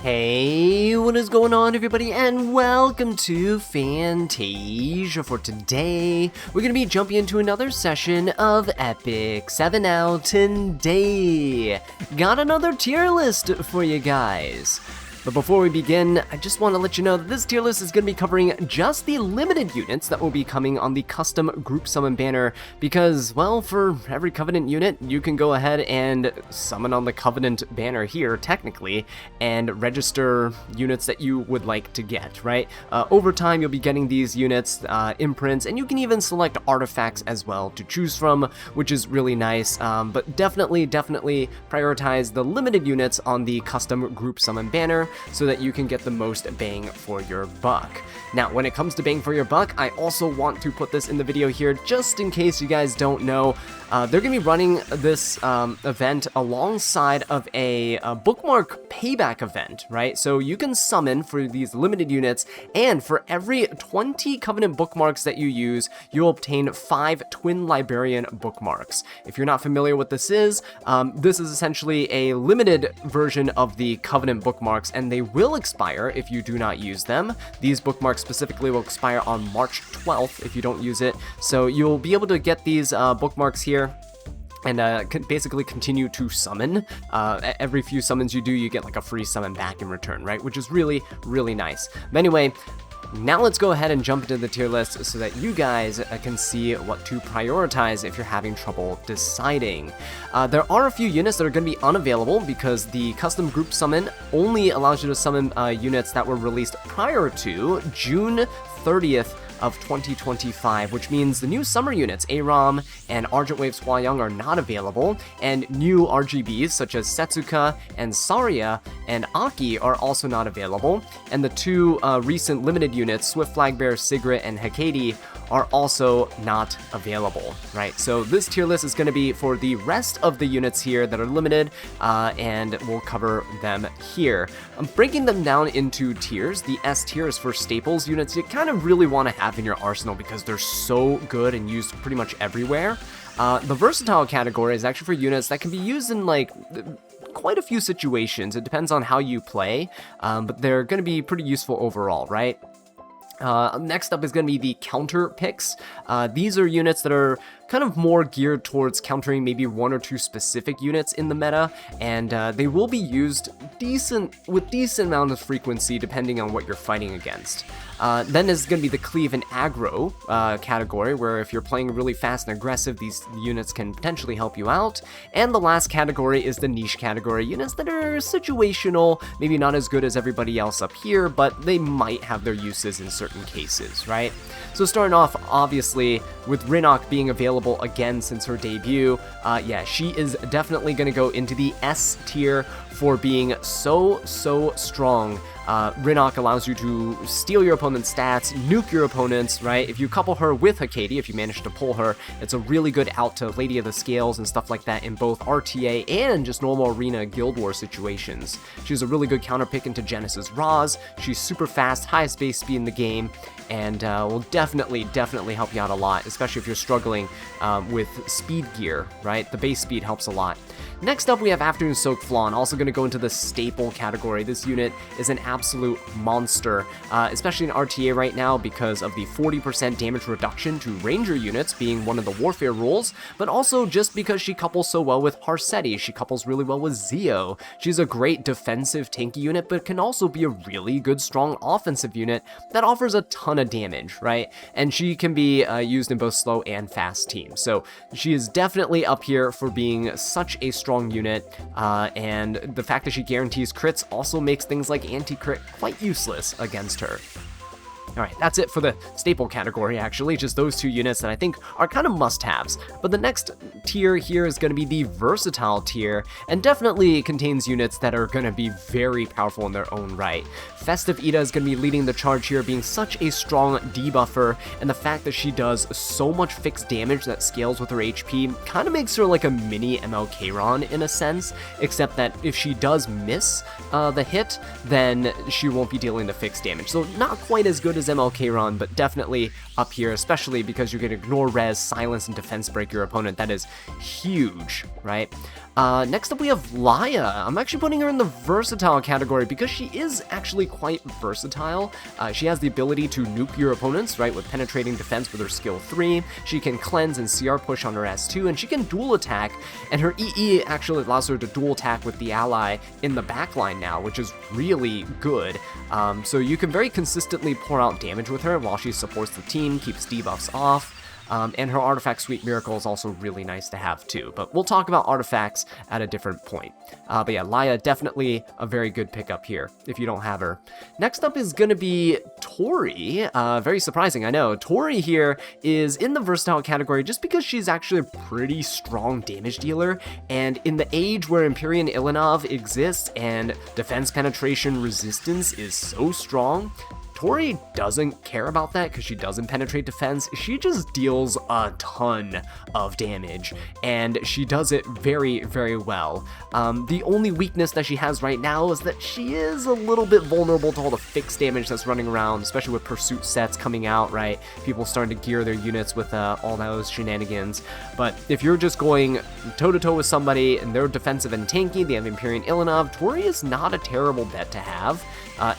Hey, what is going on everybody, and welcome to Fantasia. For today, we're going to be jumping into another session of Epic 7 out today. Got another tier list for you guys. But before we begin, I just want to let you know that this tier list is going to be covering just the limited units that will be coming on the custom group summon banner because, well, for every Covenant unit, you can go ahead and summon on the Covenant banner here, technically, and register units that you would like to get, right? Over time, you'll be getting these units, imprints, and you can even select artifacts as well to choose from, which is really nice, but definitely prioritize the limited units on the custom group summon banner, so that you can get the most bang for your buck. Now, when it comes to bang for your buck, I also want to put this in the video here just in case you guys don't know. They're going to be running this event alongside of a Bookmark Payback event, right? So you can summon for these limited units, and for every 20 Covenant bookmarks that you use, you'll obtain 5 Twin Librarian bookmarks. If you're not familiar with this is essentially a limited version of the Covenant bookmarks, and they will expire if you do not use them. These bookmarks specifically will expire on March 12th if you don't use it. So you'll be able to get these bookmarks here and basically continue to summon. Every few summons you do, you get like a free summon back in return, right? Which is really, really nice. But anyway, now let's go ahead and jump into the tier list so that you guys can see what to prioritize if you're having trouble deciding. There are a few units that are going to be unavailable because the custom group summon only allows you to summon units that were released prior to June 30th of 2025, which means the new summer units, AROM and Argent Wave Hwayoung, are not available, and new RGBs such as Setsuka and Saria and Aki are also not available, and the two recent limited units, Swift Flagbearer, Sigrid, and Hekady, are also not available, right? So this tier list is going to be for the rest of the units here that are limited, and we'll cover them here. I'm breaking them down into tiers. The S tier is for staples units you kind of really want to have in your arsenal because they're so good and used pretty much everywhere. The versatile category is actually for units that can be used in like quite a few situations. It depends on how you play, but they're going to be pretty useful overall, right? Next up is going to be the Counterpicks. These are units that are kind of more geared towards countering maybe one or two specific units in the meta, and they will be used with decent amount of frequency depending on what you're fighting against. Then is going to be the Cleave and Aggro category, where if you're playing really fast and aggressive, these units can potentially help you out. And the last category is the Niche category, units that are situational, maybe not as good as everybody else up here, but they might have their uses in certain cases, right? So starting off, obviously, with Rinok being available again since her debut, yeah, she is definitely going to go into the S tier for being so strong. Rinok allows you to steal your opponent's stats, nuke your opponents, right? If you couple her with Hekady, if you manage to pull her, it's a really good out to Lady of the Scales and stuff like that in both RTA and just normal arena Guild War situations. She's a really good counterpick into Genesis Raws. She's super fast, highest base speed in the game, and will definitely help you out a lot, especially if you're struggling with speed gear, right? The base speed helps a lot. Next up, we have Afternoon Soak Flawn, also going to go into the staple category. This unit is an absolute monster, especially in RTA right now because of the 40% damage reduction to Ranger units being one of the Warfare rules, but also just because she couples so well with Harsetti. She couples really well with Zio. She's a great defensive tanky unit, but can also be a really good strong offensive unit that offers a ton of damage, right? And she can be used in both slow and fast teams. So she is definitely up here for being such a strong unit, and the fact that she guarantees crits also makes things like anti-crit quite useless against her. Alright, that's it for the staple category, actually, just those two units that I think are kind of must-haves. But the next tier here is going to be the versatile tier, and definitely contains units that are going to be very powerful in their own right. Festive Ida is going to be leading the charge here, being such a strong debuffer, and the fact that she does so much fixed damage that scales with her HP kind of makes her like a mini MLK-Ron in a sense, except that if she does miss the hit, then she won't be dealing the fixed damage. So not quite as good as MLK-Ron, but definitely up here, especially because you can ignore res, silence, and defense break your opponent. That is huge, right? Next up we have Laia. I'm actually putting her in the versatile category because she is actually quite versatile. She has the ability to nuke your opponents, right, with penetrating defense with her skill 3. She can cleanse and CR push on her S2, and she can dual attack, and her EE actually allows her to dual attack with the ally in the backline now, which is really good. So you can very consistently pour out damage with her while she supports the team, keeps debuffs off. And her Artifact Sweet Miracle is also really nice to have too, but we'll talk about artifacts at a different point. But yeah, Laia, definitely a very good pickup here, if you don't have her. Next up is gonna be Tori. Very surprising, I know. Tori here is in the versatile category just because she's actually a pretty strong damage dealer, and in the age where Empyrean Ilinov exists and defense penetration resistance is so strong, Tori doesn't care about that because she doesn't penetrate defense. She just deals a ton of damage, and she does it very, very well. The only weakness that she has right now is that she is a little bit vulnerable to all the fixed damage that's running around, especially with pursuit sets coming out, right? People starting to gear their units with all those shenanigans. But if you're just going toe-to-toe with somebody and they're defensive and tanky, they have Empyrean Ilinov, Tori is not a terrible bet to have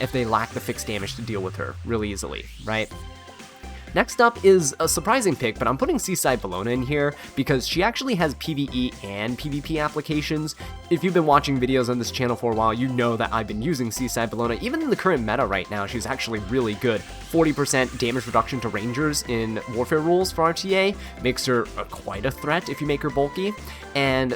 if they lack the fixed damage to deal with her really easily, right? Next up is a surprising pick, but I'm putting Seaside Bellona in here because she actually has PvE and PvP applications. If you've been watching videos on this channel for a while, you know that I've been using Seaside Bellona. Even in the current meta right now, she's actually really good. 40% damage reduction to rangers in Warfare rules for RTA makes her quite a threat if you make her bulky. And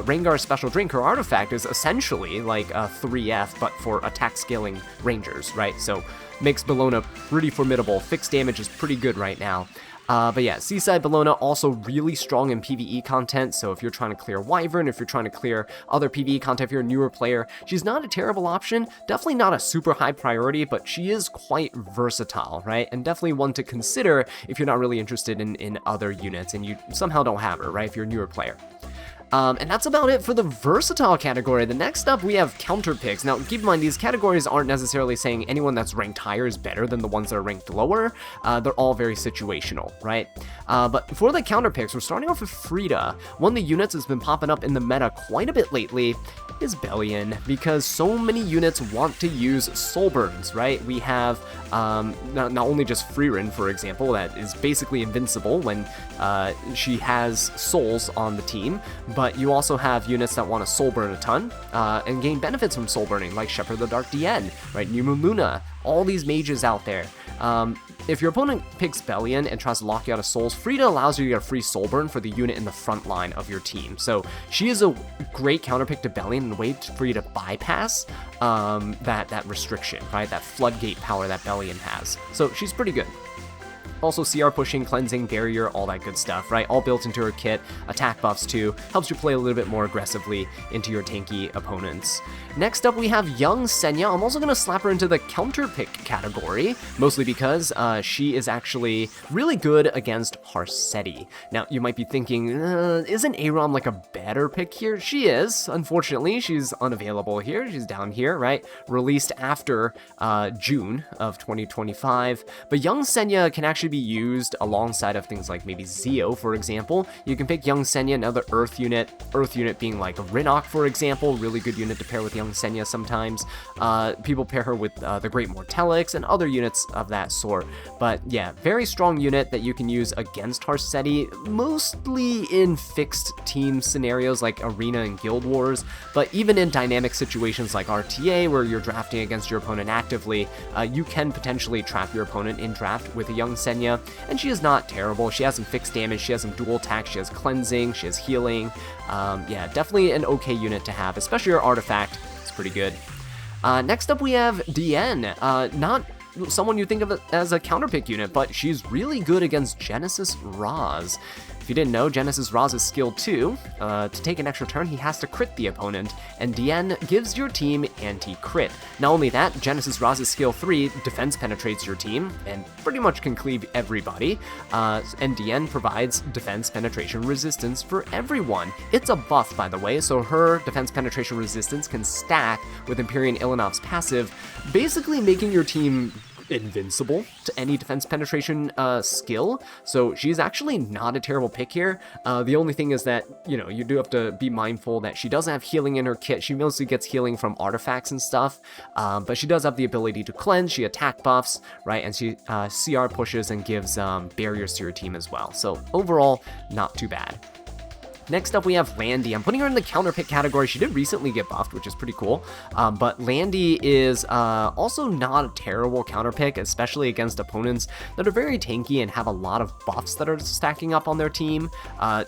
Rengar's Special Drink, her artifact, is essentially like a 3F, but for attack scaling rangers, right? So makes Bellona pretty formidable. Fixed damage is pretty good right now. But yeah, Seaside Bellona also really strong in PvE content, so if you're trying to clear Wyvern, if you're trying to clear other PvE content, if you're a newer player, she's not a terrible option. Definitely not a super high priority, but she is quite versatile, right? And definitely one to consider if you're not really interested in other units and you somehow don't have her, right? If you're a newer player. And that's about it for the versatile category. The next up, we have counterpicks. Now, keep in mind, these categories aren't necessarily saying anyone that's ranked higher is better than the ones that are ranked lower. They're all very situational, right? But for the counterpicks, we're starting off with Frida. One of the units that's been popping up in the meta quite a bit lately is Bellion, because so many units want to use soul burns, right? We have not only just Frieren, for example, that is basically invincible when she has souls on the team, but you also have units that want to soul burn a ton and gain benefits from soul burning, like Shepherd the Dark DN, right? New Moon Luna, all these mages out there. If your opponent picks Bellion and tries to lock you out of souls, Frida allows you to get a free soul burn for the unit in the front line of your team. So she is a great counterpick to Bellion and a way for you to bypass that restriction, right? That floodgate power that Bellion has. So she's pretty good. Also CR pushing, cleansing, barrier, all that good stuff, right? All built into her kit. Attack buffs too. Helps you play a little bit more aggressively into your tanky opponents. Next up, we have Young Senya. I'm also going to slap her into the counterpick category, mostly because she is actually really good against Harsetti. Now, you might be thinking, isn't Aram like a better pick here? She is. Unfortunately, she's unavailable here. She's down here, right? Released after June of 2025. But Young Senya can actually be used alongside of things like maybe Zeo, for example. You can pick Young Senya, another Earth unit being like a Rinok, for example, really good unit to pair with Young Senya sometimes. People pair her with the Great Mortelix and other units of that sort. But yeah, very strong unit that you can use against Harsetti, mostly in fixed team scenarios like Arena and Guild Wars, but even in dynamic situations like RTA, where you're drafting against your opponent actively, you can potentially trap your opponent in draft with a Young Senya. And she is not terrible. She has some fixed damage, she has some dual attack, she has cleansing, she has healing. Yeah, definitely an okay unit to have, especially her artifact. It's pretty good. Next up we have DN. Not someone you think of as a counterpick unit, but she's really good against Genesis Raz. If you didn't know, Genesis Raz's skill 2, to take an extra turn, he has to crit the opponent, and Diane gives your team anti-crit. Not only that, Genesis Raz's skill 3 defense penetrates your team, and pretty much can cleave everybody, and Diane provides defense penetration resistance for everyone. It's a buff, by the way, so her defense penetration resistance can stack with Empyrean Ilinov's passive, basically making your team invincible to any defense penetration skill, so she's actually not a terrible pick here. The only thing is that, you know, you do have to be mindful that she doesn't have healing in her kit. She mostly gets healing from artifacts and stuff, but she does have the ability to cleanse, she attack buffs, right, and she CR pushes and gives barriers to your team as well. So overall, not too bad. Next up, we have Landy. I'm putting her in the counterpick category. She did recently get buffed, which is pretty cool. But Landy is also not a terrible counterpick, especially against opponents that are very tanky and have a lot of buffs that are stacking up on their team.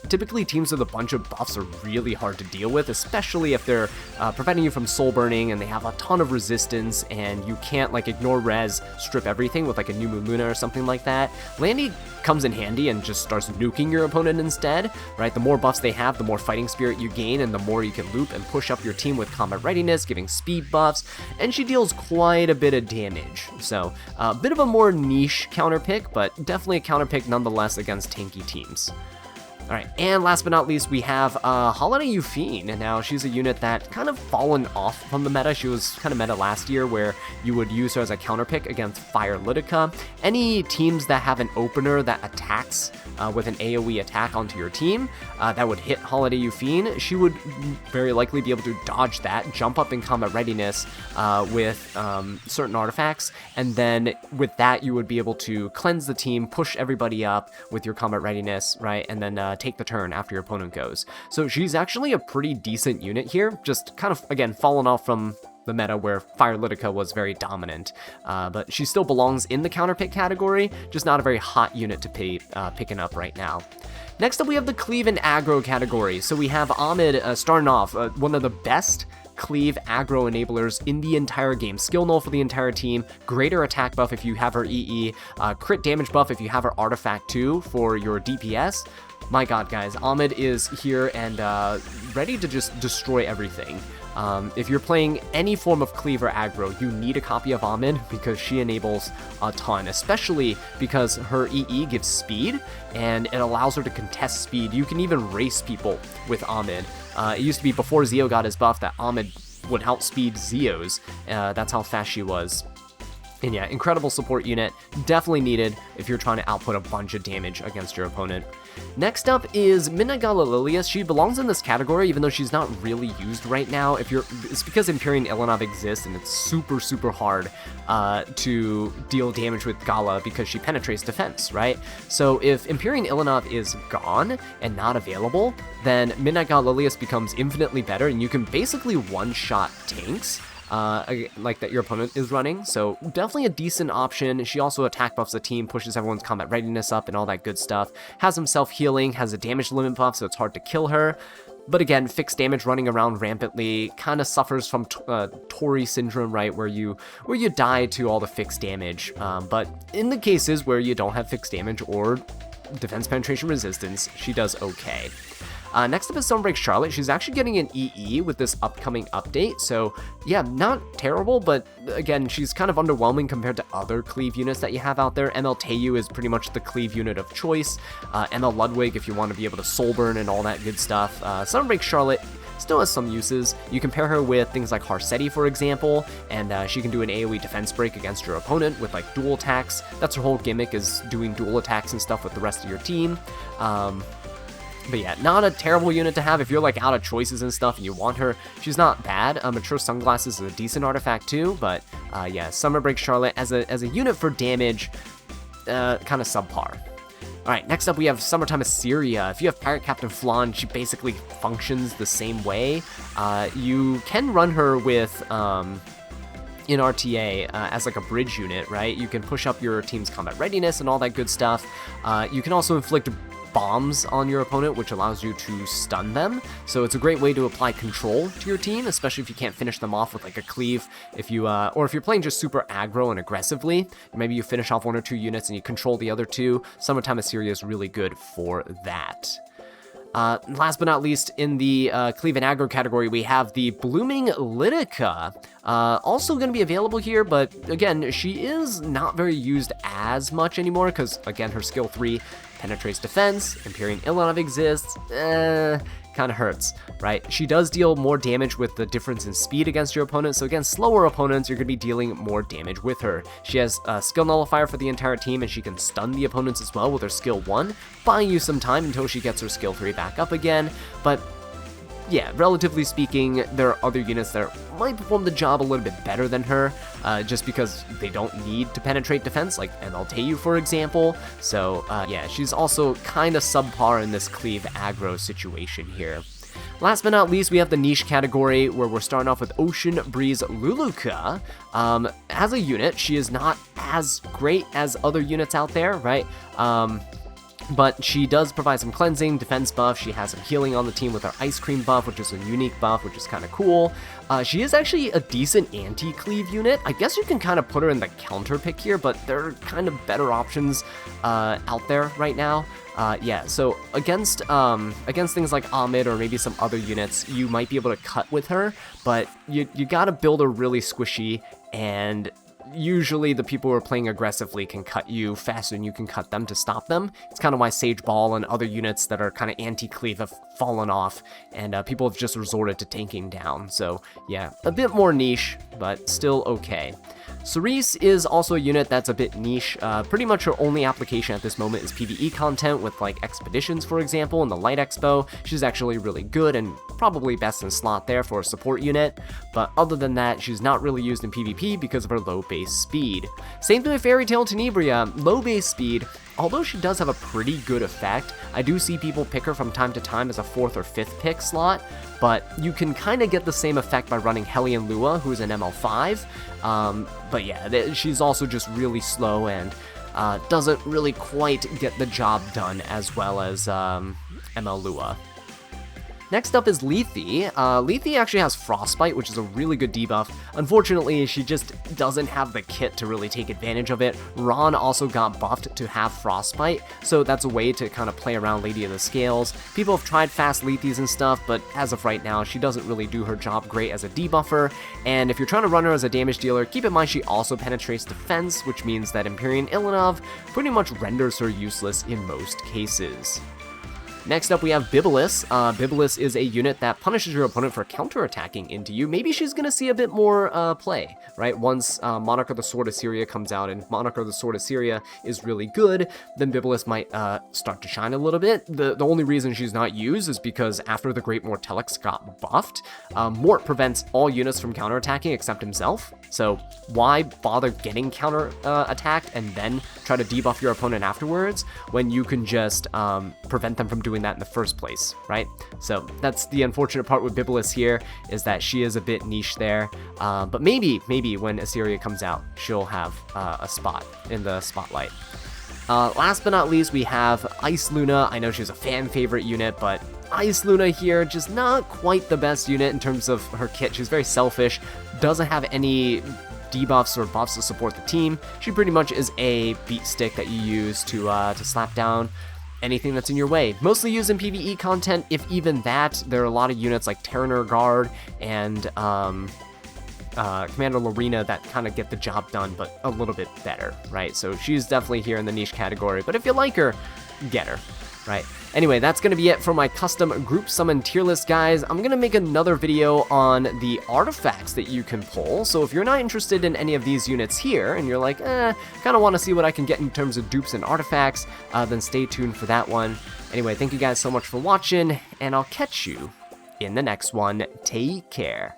Typically, teams with a bunch of buffs are really hard to deal with, especially if they're preventing you from soul burning and they have a ton of resistance and you can't like ignore res, strip everything with like a New Moon Luna or something like that. Landy comes in handy and just starts nuking your opponent instead, right? The more buffs they have, the more fighting spirit you gain, and the more you can loop and push up your team with combat readiness, giving speed buffs, and she deals quite a bit of damage. So a bit of a more niche counterpick, but definitely a counterpick nonetheless against tanky teams. Alright, and last but not least, we have Holiday Euphine. Now, she's a unit that kind of fallen off from the meta. She was kind of meta last year where you would use her as a counterpick against Fire Litica. Any teams that have an opener that attacks with an AoE attack onto your team that would hit Holiday Euphine, she would very likely be able to dodge that, jump up in combat readiness with certain artifacts, and then with that you would be able to cleanse the team, push everybody up with your combat readiness, right, and then take the turn after your opponent goes. So she's actually a pretty decent unit here, just kind of, again, fallen off from the meta where Fire Litica was very dominant, but she still belongs in the counterpick category, just not a very hot unit to be picking up right now. Next up, we have the Cleave and Aggro category. So we have Ahmed starting off, one of the best Cleave aggro enablers in the entire game. Skill null for the entire team, greater attack buff if you have her EE, crit damage buff if you have her artifact too for your DPS. My god, guys, Ahmed is here and ready to just destroy everything. If you're playing any form of Cleave or aggro, you need a copy of Ahmed because she enables a ton, especially because her EE gives speed and it allows her to contest speed. You can even race people with Ahmed. It used to be before Zeo got his buff that Ahmed would outspeed Zeos. That's how fast she was. And yeah, incredible support unit, definitely needed if you're trying to output a bunch of damage against your opponent. Next up is Midnight Gala Lilius. She belongs in this category even though she's not really used right now. It's because Empyrean Ilanov exists and it's super hard to deal damage with Gala because she penetrates defense, right? So if Empyrean Ilanov is gone and not available, then Midnight Gala Lilius becomes infinitely better and you can basically one-shot tanks like that your opponent is running, so definitely a decent option. She also attack buffs the team, pushes everyone's combat readiness up and all that good stuff, has some self-healing, has a damage limit buff so it's hard to kill her, but again, fixed damage running around rampantly, kind of suffers from Tori syndrome, right, where you die to all the fixed damage, but in the cases where you don't have fixed damage or defense penetration resistance, she does okay. Next up is Sunbreak Charlotte. She's actually getting an EE with this upcoming update, so yeah, not terrible, but again, she's kind of underwhelming compared to other Cleave units that you have out there. ML Teiyu is pretty much the Cleave unit of choice. ML Ludwig if you want to be able to soul burn and all that good stuff. Sunbreak Charlotte still has some uses. You compare her with things like Harsetti, for example, and she can do an AoE defense break against your opponent with like dual attacks. That's her whole gimmick, is doing dual attacks and stuff with the rest of your team. But yeah, not a terrible unit to have if you're like out of choices and stuff and you want her. She's not bad. Mature Sunglasses is a decent artifact too, but yeah, Summer Break Charlotte as a unit for damage, kind of subpar. Alright, next up we have Summertime Assyria. If you have Pirate Captain Flan, she basically functions the same way. You can run her with in RTA as like a bridge unit, right? You can push up your team's combat readiness and all that good stuff. You can also inflict bombs on your opponent, which allows you to stun them, so it's a great way to apply control to your team, especially if you can't finish them off with like a Cleave. If you or if you're playing just super aggro and aggressively, maybe you finish off one or two units and you control the other two. Summertime Assyria is really good for that. Last but not least, in the Cleave and Aggro category, we have the Blooming Litica. Also going to be available here, but again, she is not very used as much anymore because, again, her skill 3 penetrates defense, Empyrean Ilanov exists, kind of hurts, right? She does deal more damage with the difference in speed against your opponent, so against slower opponents, you're going to be dealing more damage with her. She has a skill nullifier for the entire team, and she can stun the opponents as well with her skill 1, buying you some time until she gets her skill 3 back up again, but yeah, relatively speaking, there are other units that might perform the job a little bit better than her, just because they don't need to penetrate defense, like MLTU, for example. So, yeah, she's also kind of subpar in this Cleave aggro situation here. Last but not least, we have the niche category, where we're starting off with Ocean Breeze Luluka. As a unit, she is not as great as other units out there, right? But she does provide some cleansing, defense buff. She has some healing on the team with her ice cream buff, which is a unique buff, which is kind of cool. She is actually a decent anti-cleave unit. I guess you can kind of put her in the Counterpick here, but there are kind of better options out there right now. Yeah, so against things like Ahmed or maybe some other units, you might be able to cut with her, but you gotta build her really squishy, and usually the people who are playing aggressively can cut you faster than you can cut them to stop them. It's kind of why Sage Ball and other units that are kind of anti-cleave have fallen off, and people have just resorted to tanking down. So yeah, a bit more niche, but still okay. Cerise is also a unit that's a bit niche. Pretty much her only application at this moment is PvE content with like expeditions, for example, in the Light Expo. She's actually really good and probably best in slot there for a support unit, but other than that, she's not really used in PvP because of her low base speed. Same thing with Fairy Tail Tenebria, low base speed. Although she does have a pretty good effect, I do see people pick her from time to time as a 4th or 5th pick slot, but you can kind of get the same effect by running Hellion Lua, who's an ML5, but yeah, she's also just really slow and doesn't really quite get the job done as well as ML Lua. Next up is Lethe. Lethe actually has Frostbite, which is a really good debuff. Unfortunately, she just doesn't have the kit to really take advantage of it. Ron also got buffed to have Frostbite, so that's a way to kind of play around Lady of the Scales. People have tried fast Lethes and stuff, but as of right now, she doesn't really do her job great as a debuffer, and if you're trying to run her as a damage dealer, keep in mind she also penetrates defense, which means that Empyrean Ilanov pretty much renders her useless in most cases. Next up, we have Bibulus. Bibulus is a unit that punishes your opponent for counterattacking into you. Maybe she's going to see a bit more play, right? Once Monarch of the Sword of Syria comes out and Monarch of the Sword of Syria is really good, then Bibulus might start to shine a little bit. The only reason she's not used is because after the Great Mortelix got buffed, Mort prevents all units from counterattacking except himself. So why bother getting counter-attacked and then try to debuff your opponent afterwards when you can just prevent them from doing that in the first place, right? So that's the unfortunate part with Bibulus here, is that she is a bit niche there, but maybe when Assyria comes out, she'll have a spot in the spotlight. Last but not least, we have Ice Luna. I know she's a fan favorite unit, but Ice Luna here, just not quite the best unit in terms of her kit. She's very selfish, doesn't have any debuffs or buffs to support the team. She pretty much is a beat stick that you use to slap down anything that's in your way. Mostly used in PvE content, if even that. There are a lot of units like Terraner Guard and Commander Lorena that kind of get the job done, but a little bit better, right? So she's definitely here in the niche category, but if you like her, get her, right? Anyway, that's going to be it for my custom group summon tier list, guys. I'm going to make another video on the artifacts that you can pull, so if you're not interested in any of these units here, and you're like, kind of want to see what I can get in terms of dupes and artifacts, then stay tuned for that one. Anyway, thank you guys so much for watching, and I'll catch you in the next one. Take care.